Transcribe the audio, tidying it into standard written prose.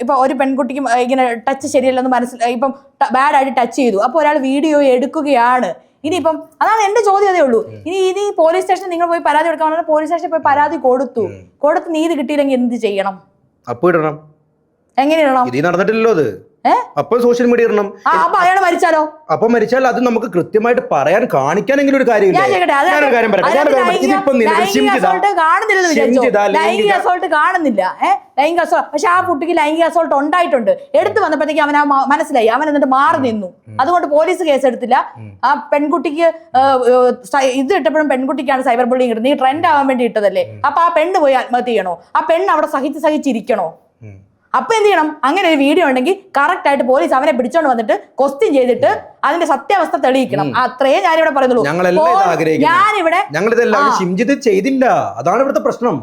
ഇപ്പൊ ഒരു പെൺകുട്ടിക്ക് ഇങ്ങനെ ടച്ച് ശരിയല്ലെന്ന് മനസ്സിലായി, ഇപ്പം ബാഡായിട്ട് ടച്ച് ചെയ്തു, അപ്പൊ ഒരാൾ വീഡിയോ എടുക്കുകയാണ്. ഇനിയിപ്പം അതാണ് എന്റെ ചോദ്യം, അതേ ഉള്ളൂ. ഇനി പോലീസ് സ്റ്റേഷനിൽ നിങ്ങൾ പോയി പരാതി കൊടുക്കാൻ പറഞ്ഞാൽ പോലീസ് സ്റ്റേഷനിൽ പോയി പരാതി കൊടുത്തു നീതി കിട്ടിയില്ലെങ്കിൽ എന്ത് ചെയ്യണം? അപ്പൊ ഇടണം. എങ്ങനെ ഇടണം? ഇത് നടന്നിട്ടില്ലല്ലോ അത്. അപ്പൊ സോഷ്യൽ മീഡിയ ഇടണം. അപ്പൊ അയാൾ മരിച്ചാലോ? അപ്പൊ മരിച്ചാൽ അത് നമുക്ക് കൃത്യമായിട്ട് പറയാൻ കാണിക്കാനെങ്കിലും ഒരു കാര്യമില്ല. ലൈംഗിക അസോൾട്ട് കാണുന്നില്ല. ലൈംഗിക അസോൾട്ട്, പക്ഷെ ആ കുട്ടിക്ക് ലൈംഗിക അസോൾട്ട് ഉണ്ടായിട്ടുണ്ട്. എടുത്തു വന്നപ്പോഴത്തേക്ക് അവൻ മനസ്സിലായി, അവൻ എന്നിട്ട് മാറി നിന്നു. അതുകൊണ്ട് പോലീസ് കേസ് എടുത്തില്ല. ആ പെൺകുട്ടിക്ക് ഇത് ഇട്ടപ്പോഴും പെൺകുട്ടിക്കാണ് സൈബർ ബുള്ളിങ് ഇടുന്നത്. നീ ട്രെൻഡ് ആവാൻ വേണ്ടി ഇട്ടതല്ലേ? അപ്പൊ ആ പെണ്ണ് പോയി ആത്മഹത്യ ചെയ്യണോ? ആ പെണ്ണ് അവിടെ സഹിച്ചിരിക്കണോ? അപ്പൊ എന്ത് ചെയ്യണം? അങ്ങനെ ഒരു വീഡിയോ ഉണ്ടെങ്കിൽ കറക്റ്റ് ആയിട്ട് പോലീസ് അവനെ പിടിച്ചോണ്ട് വന്നിട്ട് ക്വസ്റ്റ്യൻ ചെയ്തിട്ട് അതിന്റെ സത്യാവസ്ഥ തെളിയിക്കണം. അത്രേ ഞാനിവിടെ പറയുന്നുള്ളൂ. ഞങ്ങളിതെല്ലാം ചെയ്തില്ല, അതാണ് ഇവിടുത്തെ പ്രശ്നം.